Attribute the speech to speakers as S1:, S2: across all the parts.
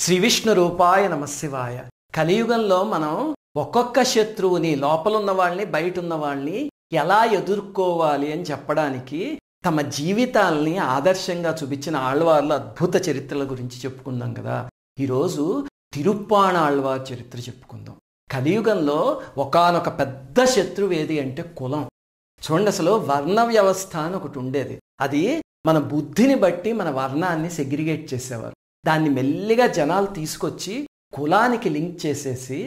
S1: శ్రీ విష్ణు రూపాయ నమశివాయ. కలియుగంలో మనం ఒక్కొక్క శత్రువుని, లోపలున్న వాళ్ళని, బయట ఉన్న వాళ్ళని ఎలా ఎదుర్కోవాలి అని చెప్పడానికి తమ జీవితాల్ని ఆదర్శంగా చూపించిన ఆళ్వార్ల అద్భుత చరిత్రల గురించి చెప్పుకుందాం కదా. ఈరోజు తిరుప్పాణ ఆళ్వార్ చరిత్ర చెప్పుకుందాం. కలియుగంలో ఒకానొక పెద్ద శత్రువు ఏది అంటే కులం. చూడండి, అసలు వర్ణ వ్యవస్థ అని ఒకటి ఉండేది. అది మన బుద్ధిని బట్టి మన వర్ణాన్ని సెగ్రిగేట్ చేసేవారు. దాన్ని మెల్లిగా జనాలు తీసుకొచ్చి కులానికి లింక్ చేసేసి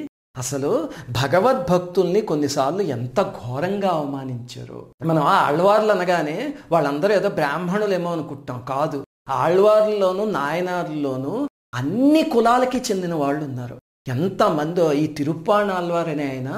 S1: అసలు భగవద్భక్తుల్ని కొన్నిసార్లు ఎంత ఘోరంగా అవమానించారు. మనం ఆళ్వార్లు అనగానే వాళ్ళందరూ ఏదో బ్రాహ్మణులేమో అనుకుంటాం. కాదు, ఆళ్వార్లలోనూ నాయనార్లలోనూ అన్ని కులాలకి చెందిన వాళ్ళు ఉన్నారు. ఎంతమందో ఈ తిరుప్పాణ ఆళ్వార్ అనే ఆయన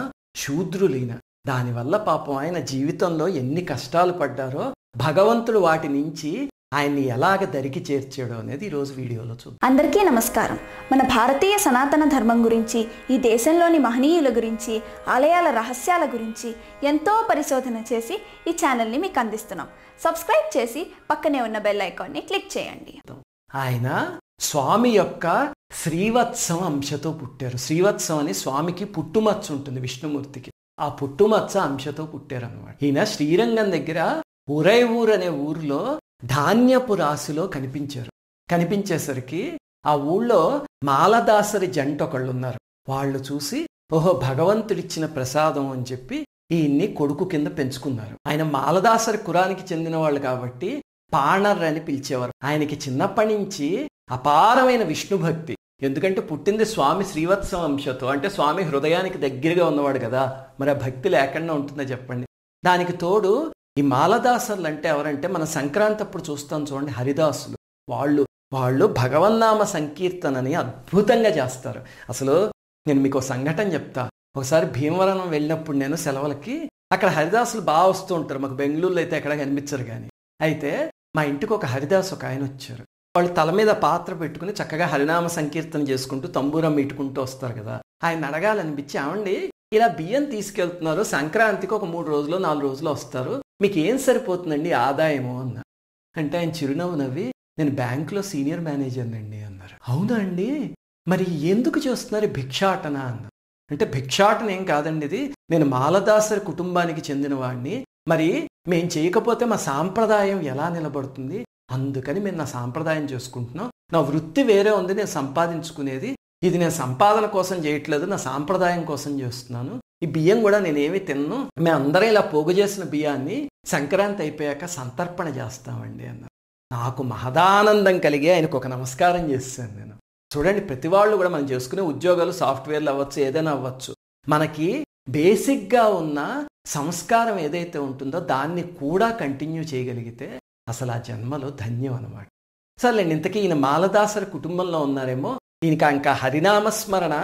S1: శూద్రులైన, దానివల్ల పాపం ఆయన జీవితంలో ఎన్ని కష్టాలు పడ్డారో భగవంతుడు వాటి నుంచి ఆయన్ని ఎలాగ దరికి చేర్చాడో అనేది ఈరోజు వీడియోలో చూద్దాం.
S2: అందరికీ నమస్కారం. మన భారతీయ సనాతన ధర్మం గురించి, ఈ దేశంలోని మహనీయుల గురించి, ఆలయాల రహస్యాల గురించి ఎంతో పరిశోధన చేసి ఈ ఛానల్ని మీకు అందిస్తున్నాం. సబ్స్క్రైబ్ చేసి పక్కనే ఉన్న బెల్ ఐకాన్ని క్లిక్ చేయండి.
S1: ఆయన స్వామి యొక్క శ్రీవత్సం అంశతో పుట్టారు. శ్రీవత్సం అని స్వామికి పుట్టుమచ్చ ఉంటుంది విష్ణుమూర్తికి. ఆ పుట్టుమచ్చ అంశతో పుట్టారు అన్నమాట. ఈయన శ్రీరంగం దగ్గర ఉరైవూర్ అనే ఊరిలో ధాన్యపు రాశిలో కనిపించారు. కనిపించేసరికి ఆ ఊళ్ళో మాలదాసరి జంట ఒకళ్ళు ఉన్నారు. వాళ్ళు చూసి ఓహో భగవంతుడిచ్చిన ప్రసాదం అని చెప్పి ఈయన్ని కొడుకు కింద పెంచుకున్నారు. ఆయన మాలదాసరి కురానికి చెందిన వాళ్ళు కాబట్టి పాణర్ అని పిలిచేవారు. ఆయనకి చిన్నప్పటి నుంచి అపారమైన విష్ణు భక్తి. ఎందుకంటే పుట్టింది స్వామి శ్రీవత్సం అంశతో, అంటే స్వామి హృదయానికి దగ్గరగా ఉన్నవాడు కదా. మరి ఆ భక్తి లేకుండా ఉంటుందో చెప్పండి. దానికి తోడు ఈ మాలదాసర్లు అంటే ఎవరంటే మన సంక్రాంతి అప్పుడు చూస్తాం చూడండి, హరిదాసులు. వాళ్ళు భగవన్నామ సంకీర్తనని అద్భుతంగా చేస్తారు. అసలు నేను మీకు ఒక సంఘటన చెప్తా. ఒకసారి భీమవరం వెళ్ళినప్పుడు నేను సెలవులకి, అక్కడ హరిదాసులు బాగా వస్తూ ఉంటారు. మాకు బెంగళూరులో అయితే ఎక్కడ కనిపించరు కానీ. అయితే మా ఇంటికి ఒక హరిదాసు ఒక ఆయన వచ్చారు. వాళ్ళు తల మీద పాత్ర పెట్టుకుని చక్కగా హరినామ సంకీర్తన చేసుకుంటూ తంబూరం మీటుకుంటూ వస్తారు కదా. ఆయన అడగాలనిపించి, ఏమండి ఇలా బియ్యం తీసుకెళ్తున్నారు, సంక్రాంతికి ఒక 3 రోజులు 4 రోజులు వస్తారు, మీకు ఏం సరిపోతుందండి ఆదాయము అన్న. అంటే ఆయన చిరునవ్వు నవ్వి, నేను బ్యాంకులో సీనియర్ మేనేజర్ని అండి అన్నారు. అవునా అండి, మరి ఎందుకు చేస్తున్నారు భిక్షాటన అన్నారు. అంటే భిక్షాటన ఏం కాదండి, ఇది నేను మాలదాసరి కుటుంబానికి చెందిన వాడిని, మరి మేం చేయకపోతే మా సాంప్రదాయం ఎలా నిలబడుతుంది, అందుకని మేము నా సాంప్రదాయం చేసుకుంటున్నాం, నా వృత్తి వేరే ఉంది, నేను సంపాదించుకునేది, ఇది నేను సంపాదన కోసం చేయట్లేదు, నా సాంప్రదాయం కోసం చేస్తున్నాను. ఈ బియ్యం కూడా నేనేమి తిన్ను, మేమందరం ఇలా పోగు చేసిన బియ్యాన్ని సంక్రాంతి అయిపోయాక సంతర్పణ చేస్తామండి అన్నారు. నాకు మహదానందం కలిగి ఆయనకు ఒక నమస్కారం చేశాను నేను. చూడండి, ప్రతి వాళ్ళు కూడా మనం చేసుకునే ఉద్యోగాలు సాఫ్ట్వేర్లు అవ్వచ్చు, ఏదైనా అవ్వచ్చు, మనకి బేసిక్గా ఉన్న సంస్కారం ఏదైతే ఉంటుందో దాన్ని కూడా కంటిన్యూ చేయగలిగితే అసలు ఆ జన్మలో ధన్యం అనమాట. సర్లేండి, ఇంతకీ ఈయన మాలదాసరి కుటుంబంలో ఉన్నారేమో. ఈయనకి ఇంకా హరినామస్మరణ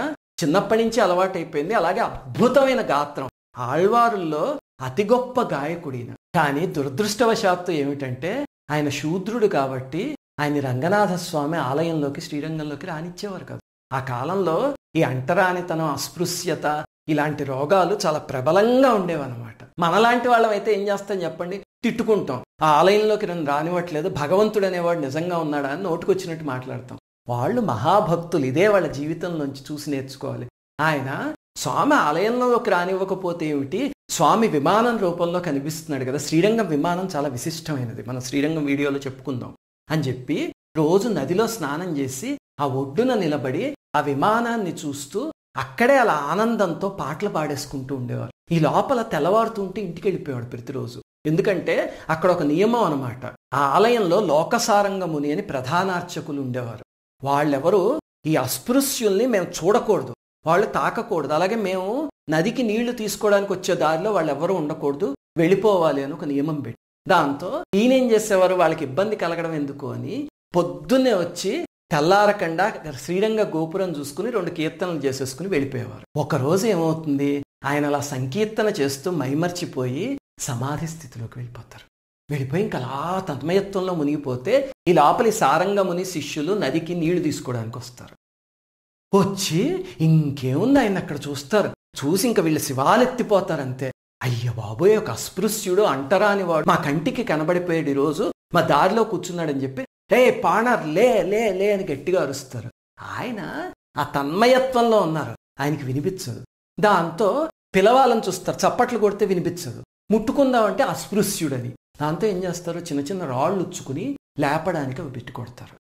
S1: చిన్నప్పటి నుంచి అలవాటైపోయింది. అలాగే అద్భుతమైన గాత్రం, ఆళ్వారుల్లో అతి గొప్ప గాయకుడు ఈయన. కానీ దురదృష్టవశాత్తు ఏమిటంటే ఆయన శూద్రుడు కాబట్టి ఆయన రంగనాథ స్వామి ఆలయంలోకి, శ్రీరంగంలోకి రానిచ్చేవారు కాదు. ఆ కాలంలో ఈ అంటరానితనం, అస్పృశ్యత ఇలాంటి రోగాలు చాలా ప్రబలంగా ఉండేవన్నమాట. మనలాంటి వాళ్ళం అయితే ఏం చేస్తాం చెప్పండి, తిట్టుకుంటాం. ఆ ఆలయంలోకి నన్ను రానివ్వట్లేదు, భగవంతుడు అనేవాడు నిజంగా ఉన్నాడా అని నోటుకొచ్చినట్టు మాట్లాడతాం. వాళ్ళు మహాభక్తులు, ఇదే వాళ్ళ జీవితంలోంచి చూసి నేర్చుకోవాలి. ఆయన స్వామి ఆలయంలోకి రానివ్వకపోతే ఏమిటి, స్వామి విమానం రూపంలో కనిపిస్తున్నాడు కదా. శ్రీరంగం విమానం చాలా విశిష్టమైనది, మనం శ్రీరంగం వీడియోలో చెప్పుకుందాం అని చెప్పి రోజు నదిలో స్నానం చేసి ఆ ఒడ్డున నిలబడి ఆ విమానాన్ని చూస్తూ అక్కడే అలా ఆనందంతో పాటలు పాడేసుకుంటూ ఉండేవారు. ఈ లోపల తెల్లవారుతుంటే ఇంటికి వెళ్ళిపోయాడు ప్రతిరోజు. ఎందుకంటే అక్కడ ఒక నియమం అనమాట. ఆ ఆలయంలో లోకసారంగ ముని అని ప్రధానార్చకులు ఉండేవారు. వాళ్ళెవరు ఈ అస్పృశ్యుల్ని మేము చూడకూడదు, వాళ్ళు తాకకూడదు, అలాగే మేము నదికి నీళ్లు తీసుకోవడానికి వచ్చే దారిలో వాళ్ళు ఎవరు ఉండకూడదు, వెళ్ళిపోవాలి అని ఒక నియమం పెట్టి, దాంతో ఈయనేం చేసేవారు, వాళ్ళకి ఇబ్బంది కలగడం ఎందుకు అని పొద్దున్నే వచ్చి తెల్లారకుండా శ్రీరంగ గోపురం చూసుకుని 2 కీర్తనలు చేసేసుకుని వెళ్ళిపోయేవారు. ఒకరోజు ఏమవుతుంది, ఆయన అలా సంకీర్తన చేస్తూ మైమర్చిపోయి సమాధి స్థితిలోకి వెళ్ళిపోతారు. వెళ్ళిపోయి ఇంకా అలా తన్మయత్వంలో మునిగిపోతే ఈ లోపలి సారంగముని శిష్యులు నదికి నీళ్లు తీసుకోవడానికి వస్తారు. వచ్చి ఇంకేముంది ఆయన అక్కడ చూస్తారు. చూసి ఇంకా వీళ్ళు శివాలెత్తిపోతారు అంతే. అయ్య బాబోయ్, ఒక అస్పృశ్యుడు, అంటరాని వాడు మా కంటికి కనబడిపోయాడు, ఈరోజు మా దారిలో కూర్చున్నాడని చెప్పి, ఏ పాణర్ లే లే లే అని గట్టిగా అరుస్తారు. ఆయన ఆ తన్మయత్వంలో ఉన్నారు, ఆయనకి వినిపించదు. దాంతో పిలవాలని చూస్తారు, చప్పట్లు కొడితే వినిపించదు. ముట్టుకుందామంటే అస్పృశ్యుడని. దాంతో ఏం చేస్తారు, చిన్న చిన్న రాళ్ళు ఉచ్చుకుని లేపడానికి అవి పెట్టి కొడతారు.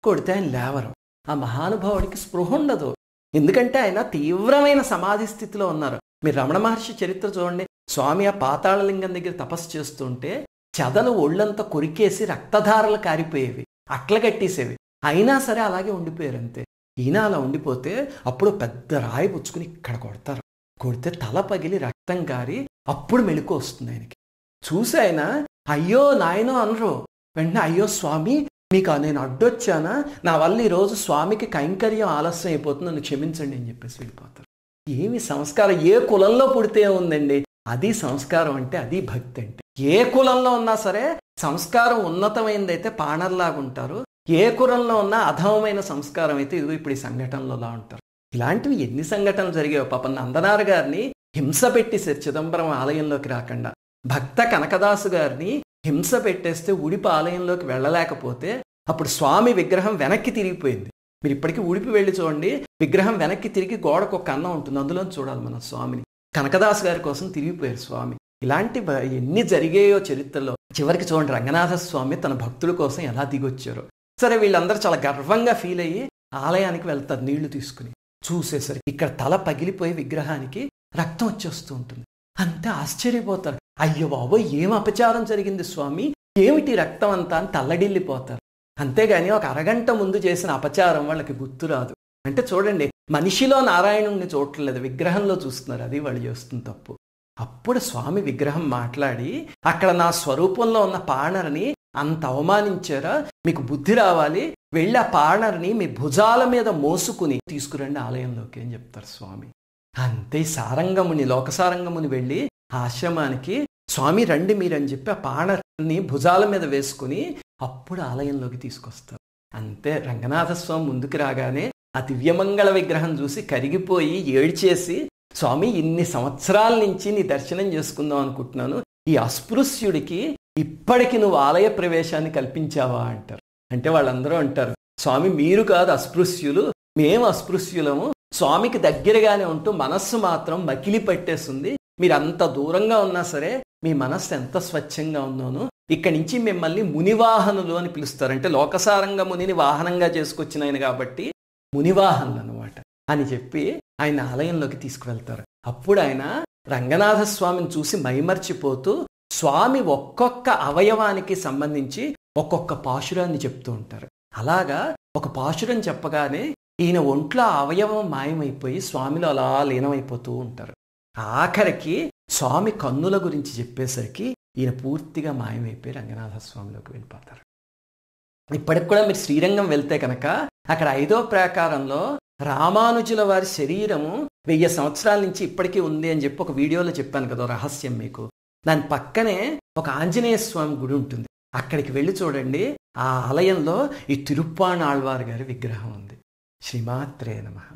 S1: కొడితే ఆయన లేవరు. ఆ మహానుభావుడికి స్పృహ ఉండదు, ఎందుకంటే ఆయన తీవ్రమైన సమాధి స్థితిలో ఉన్నారు. మీరు రమణ మహర్షి చరిత్ర చూడండి. స్వామి ఆ పాతాళలింగం దగ్గర తపస్సు చేస్తుంటే చెదలు ఒళ్ళంతా కొరికేసి రక్తధారలు కారిపోయేవి, అట్ల కట్టేసేవి. అయినా సరే అలాగే ఉండిపోయారు అంతే. ఈయన అలా ఉండిపోతే అప్పుడు పెద్ద రాయి పుచ్చుకుని ఇక్కడ కొడతారు. కొడితే తల పగిలి రక్తం కారి అప్పుడు మెళుకు వస్తుంది ఆయనకి. చూసి ఆయన అయ్యో నాయనో అనరు. వెంటనే అయ్యో స్వామి, మీకు నేను అడ్డొచ్చానా, నా వల్ల ఈరోజు స్వామికి కైంకర్యం ఆలస్యం అయిపోతుంది, నన్ను క్షమించండి అని చెప్పేసి వెళ్ళిపోతారు. ఏమి సంస్కారం! ఏ కులంలో పుడితే ఉందండి, అది సంస్కారం అంటే, అది భక్తి అంటే. ఏ కులంలో ఉన్నా సరే సంస్కారం ఉన్నతమైనదైతే పాణర్లాగా ఉంటారు, ఏ కులంలో ఉన్నా అధమమైన సంస్కారం అయితే ఇదిగో ఇప్పుడు ఈ సంఘటనలోలా ఉంటారు. ఇలాంటివి ఎన్ని సంఘటనలు జరిగాయో. పాపం నందనార్ గారిని హింస పెట్టేశారు చిదంబరం ఆలయంలోకి రాకుండా. భక్త కనకదాసు గారిని హింస పెట్టేస్తే ఉడిపి ఆలయంలోకి వెళ్ళలేకపోతే అప్పుడు స్వామి విగ్రహం వెనక్కి తిరిగిపోయింది. మీరు ఇప్పటికీ ఉడిపి వెళ్ళి చూడండి, విగ్రహం వెనక్కి తిరిగి గోడకు ఒక అన్నం ఉంటుంది, అందులో చూడాలి మన స్వామిని. కనకదాసు గారి కోసం తిరిగిపోయారు స్వామి. ఇలాంటి ఎన్ని జరిగాయో చరిత్రలో. చివరికి చూడండి, రంగనాథ స్వామి తన భక్తుల కోసం ఎలా దిగొచ్చారో. సరే, వీళ్ళందరూ చాలా గర్వంగా ఫీల్ అయ్యి ఆలయానికి వెళ్తారు నీళ్లు తీసుకుని. చూసేసరికి ఇక్కడ తల పగిలిపోయి విగ్రహానికి రక్తం వచ్చేస్తూ ఉంటుంది. అంతే ఆశ్చర్యపోతారు. అయ్యో బాబోయ్, ఏం అపచారం జరిగింది స్వామి, ఏమిటి రక్తం అంతా అని తల్లడిల్లిపోతారు. అంతేగాని ఒక అరగంట ముందు చేసిన అపచారం వాళ్ళకి గుర్తురాదు. అంటే చూడండి, మనిషిలో నారాయణుడిని చూడట్లేదు, విగ్రహంలో చూస్తున్నారు, అది వాళ్ళు చేస్తున్న తప్పు. అప్పుడు స్వామి విగ్రహం మాట్లాడి, అక్కడ నా స్వరూపంలో ఉన్న పాణర్ని అంత అవమానించారా, మీకు బుద్ధి రావాలి, వెళ్ళి ఆ పాణర్ని మీ భుజాల మీద మోసుకుని తీసుకురండి ఆలయంలోకి అని చెప్తారు స్వామి. అంతే సారంగముని, లోకసారంగముని వెళ్ళి ఆశ్రమానికి స్వామి రండి మీరని చెప్పి ఆ పాణర్ని భుజాల మీద వేసుకుని అప్పుడు ఆలయంలోకి తీసుకొస్తారు. అంతే రంగనాథ స్వామి ముందుకు రాగానే ఆ దివ్యమంగళ విగ్రహం చూసి కరిగిపోయి ఏడ్చేసి, స్వామి ఇన్ని సంవత్సరాల నుంచి నీ దర్శనం చేసుకుందాం అనుకుంటున్నాను, ఈ అస్పృశ్యుడికి ఇప్పటికి నువ్వు ఆలయ ప్రవేశాన్ని కల్పించావా అంటారు. అంటే వాళ్ళందరూ అంటారు, స్వామి మీరు కాదు అస్పృశ్యులు, మేము అస్పృశ్యులము, స్వామికి దగ్గరగానే ఉంటూ మనస్సు మాత్రం మకిలి పట్టేస్తుంది, మీరు అంత దూరంగా ఉన్నా సరే మీ మనస్సు ఎంత స్వచ్ఛంగా ఉందోనో, ఇక్కడి నుంచి మిమ్మల్ని మునివాహనులు అని పిలుస్తారు. అంటే లోకసారంగ మునిని వాహనంగా చేసుకొచ్చిన ఆయన కాబట్టి మునివాహనులు అనమాట అని చెప్పి ఆయన ఆలయంలోకి తీసుకువెళ్తారు. అప్పుడు ఆయన రంగనాథ స్వామిని చూసి మైమర్చిపోతూ స్వామి ఒక్కొక్క అవయవానికి సంబంధించి ఒక్కొక్క పాశురాన్ని చెప్తూ ఉంటారు. అలాగా ఒక పాశురం చెప్పగానే ఈయన ఒంట్లో అవయవం మాయమైపోయి స్వామిలో అలా లీనమైపోతూ ఉంటారు. ఆఖరికి స్వామి కన్నుల గురించి చెప్పేసరికి ఈయన పూర్తిగా మాయమైపోయి రంగనాథ స్వామిలోకి వెళ్ళిపోతారు. ఇప్పటికి కూడా మీరు శ్రీరంగం వెళ్తే కనుక అక్కడ 5వ ప్రాకారంలో రామానుజుల వారి శరీరము 1000 సంవత్సరాల నుంచి ఇప్పటికీ ఉంది అని చెప్పి ఒక వీడియోలో చెప్పాను కదా రహస్యం మీకు. దాని పక్కనే ఒక ఆంజనేయ స్వామి గుడి ఉంటుంది, అక్కడికి వెళ్ళి చూడండి. ఆ ఆలయంలో ఈ తిరుప్పాణాళ్వార్ గారి విగ్రహం ఉంది. శ్రీమాత్రే నమః.